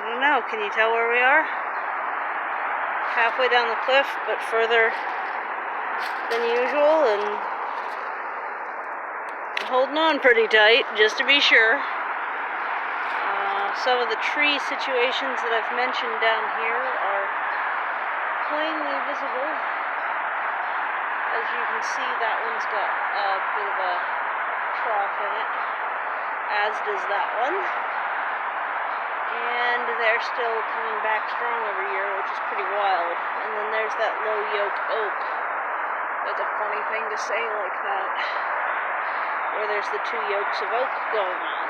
don't know, can you tell where we are? Halfway down the cliff, but further than usual, and I'm holding on pretty tight, just to be sure. Some of the tree situations that I've mentioned down here are plainly visible. As you can see, that one's got a bit of a trough in it, as does that one. And they're still coming back strong over here, which is pretty wild. And then there's that low yoke oak. That's a funny thing to say like that, where there's the two yokes of oak going on.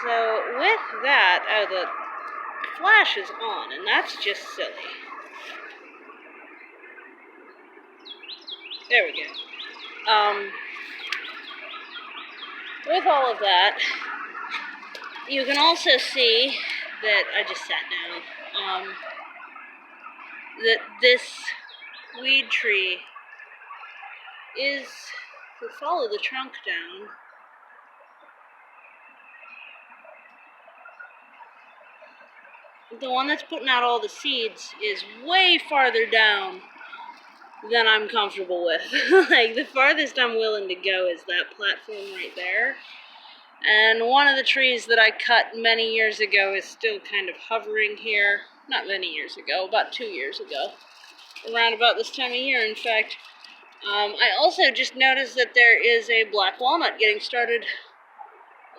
So with that, the flash is on, and that's just silly. There we go. With all of that, you can also see that I just sat down. That this weed tree is, if we follow the trunk down, the one that's putting out all the seeds is way farther down than I'm comfortable with. Like, the farthest I'm willing to go is that platform right there. And one of the trees that I cut many years ago is still kind of hovering here. Not many years ago, about 2 years ago. Around about this time of year, in fact. I also just noticed that there is a black walnut getting started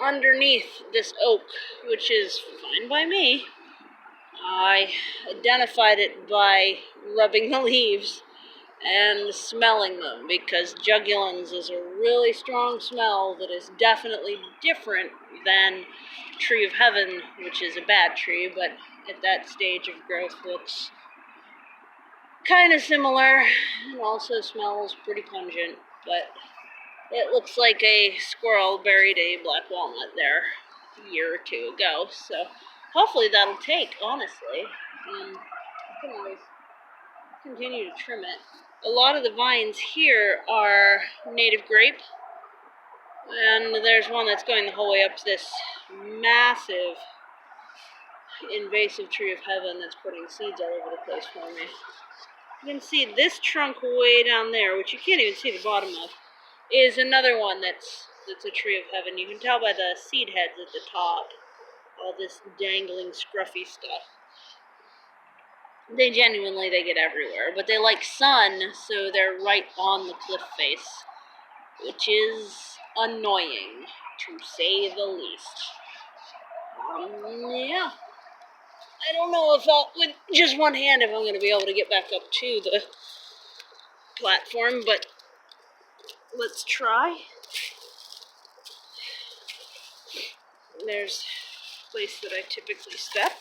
underneath this oak, which is fine by me. I identified it by rubbing the leaves and smelling them, because jugulans is a really strong smell that is definitely different than Tree of Heaven, which is a bad tree, but at that stage of growth looks kind of similar and also smells pretty pungent. But it looks like a squirrel buried a black walnut there a year or two ago, so hopefully that'll take, honestly. I can always continue to trim it. A lot of the vines here are native grape, and there's one that's going the whole way up to this massive invasive Tree of Heaven that's putting seeds all over the place for me. You can see this trunk way down there, which you can't even see the bottom of, is another one that's a Tree of Heaven. You can tell by the seed heads at the top, all this dangling scruffy stuff. They get everywhere, but they like sun, so they're right on the cliff face, which is annoying, to say the least. Yeah. I don't know if with just one hand if I'm going to be able to get back up to the platform, but let's try. There's a place that I typically step.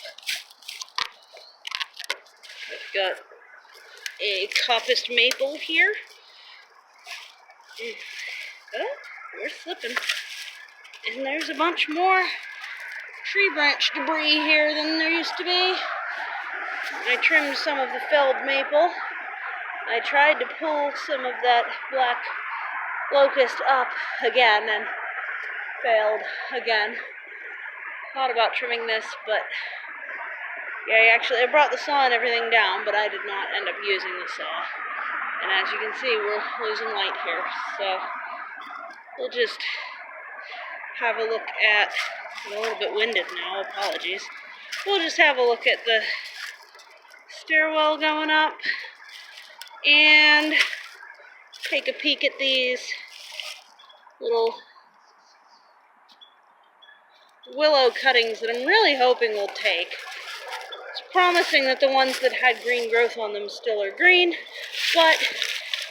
I've got a coppiced maple here. Oh, we're slipping. And there's a bunch more tree branch debris here than there used to be. I trimmed some of the felled maple. I tried to pull some of that black locust up again and failed again. Thought about trimming this, but yeah, I brought the saw and everything down, but I did not end up using the saw. And as you can see, we're losing light here, so we'll just have a look at, I'm a little bit winded now, apologies. We'll just have a look at the stairwell going up and take a peek at these little willow cuttings that I'm really hoping will take. It's promising that the ones that had green growth on them still are green, but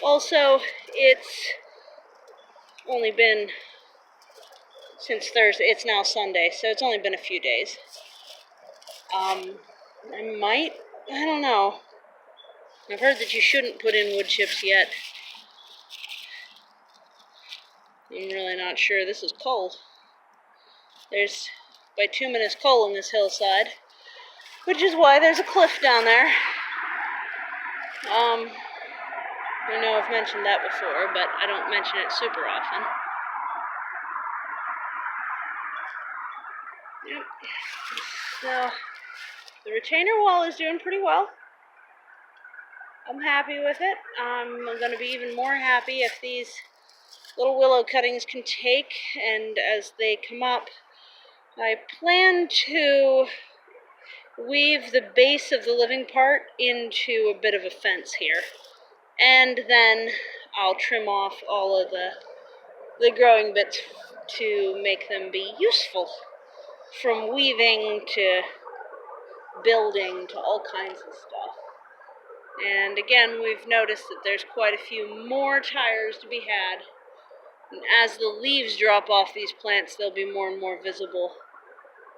also it's only been since Thursday. It's now Sunday, so it's only been a few days. I don't know. I've heard that you shouldn't put in wood chips yet. I'm really not sure. This is cold. There's bituminous coal in this hillside, which is why there's a cliff down there. I know I've mentioned that before, but I don't mention it super often. Yep. So the retainer wall is doing pretty well. I'm happy with it. I'm going to be even more happy if these little willow cuttings can take, and as they come up, I plan to weave the base of the living part into a bit of a fence here. And then I'll trim off all of the growing bits to make them be useful, from weaving to building to all kinds of stuff. And again, we've noticed that there's quite a few more tires to be had. And as the leaves drop off these plants, they'll be more and more visible.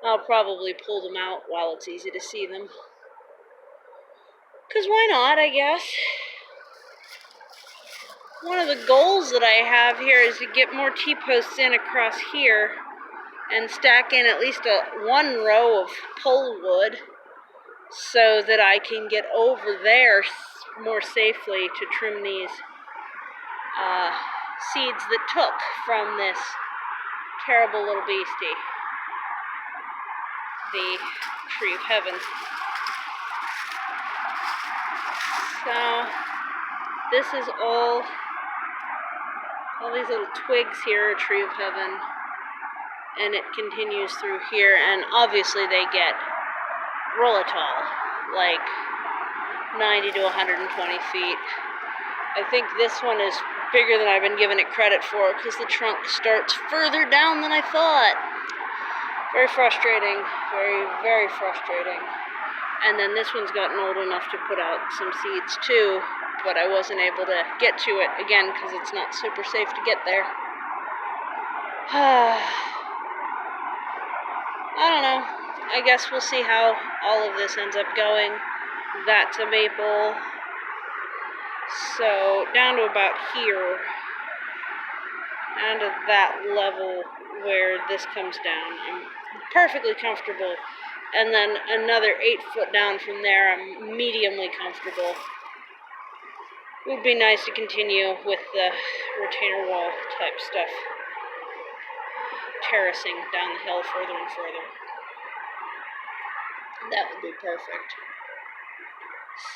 I'll probably pull them out while it's easy to see them. 'Cause why not, I guess. One of the goals that I have here is to get more T-posts in across here and stack in at least one row of pole wood so that I can get over there more safely to trim these seeds that took from this terrible little beastie, the tree of heaven. So this is all these little twigs here are tree of heaven, and it continues through here, and obviously they get roll tall, like 90 to 120 feet. I think this one is bigger than I've been giving it credit for because the trunk starts further down than I thought. Very frustrating, very, very frustrating. And then this one's gotten old enough to put out some seeds too, but I wasn't able to get to it again because it's not super safe to get there. I don't know. I guess we'll see how all of this ends up going. That's a maple. So down to about here, down to that level where this comes down, I'm perfectly comfortable. And then another 8 foot down from there, I'm mediumly comfortable. It would be nice to continue with the retainer wall type stuff, terracing down the hill further and further. That would be perfect.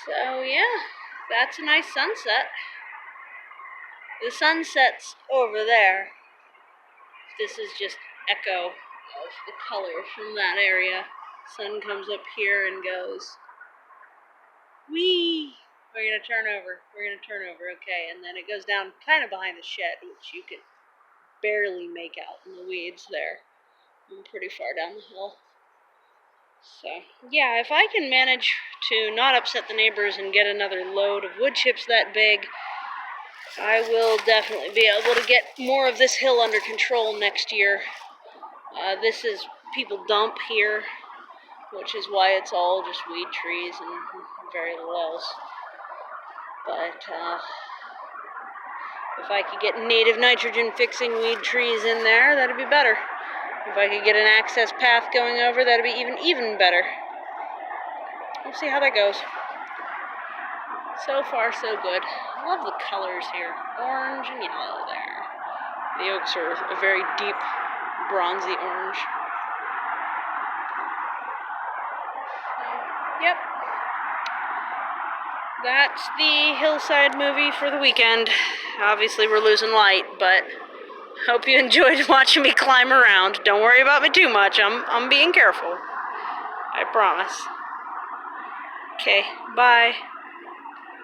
So yeah, that's a nice sunset. The sunset's over there. This is just echo of the color from that area. Sun comes up here and goes, whee! We're gonna turn over, okay, and then it goes down kind of behind the shed, which you could barely make out in the weeds there. I'm pretty far down the hill. So, yeah, if I can manage to not upset the neighbors and get another load of wood chips that big, I will definitely be able to get more of this hill under control next year. This is people dump here, which is why it's all just weed trees and very little else. But if I could get native nitrogen fixing weed trees in there, that'd be better. If I could get an access path going over, that'd be even better. We'll see how that goes. So far, so good. I love the colors here. Orange and yellow there. The oaks are a very deep, bronzy orange. Yep. That's the hillside movie for the weekend. Obviously, we're losing light, but hope you enjoyed watching me climb around. Don't worry about me too much. I'm being careful. I promise. Okay, bye.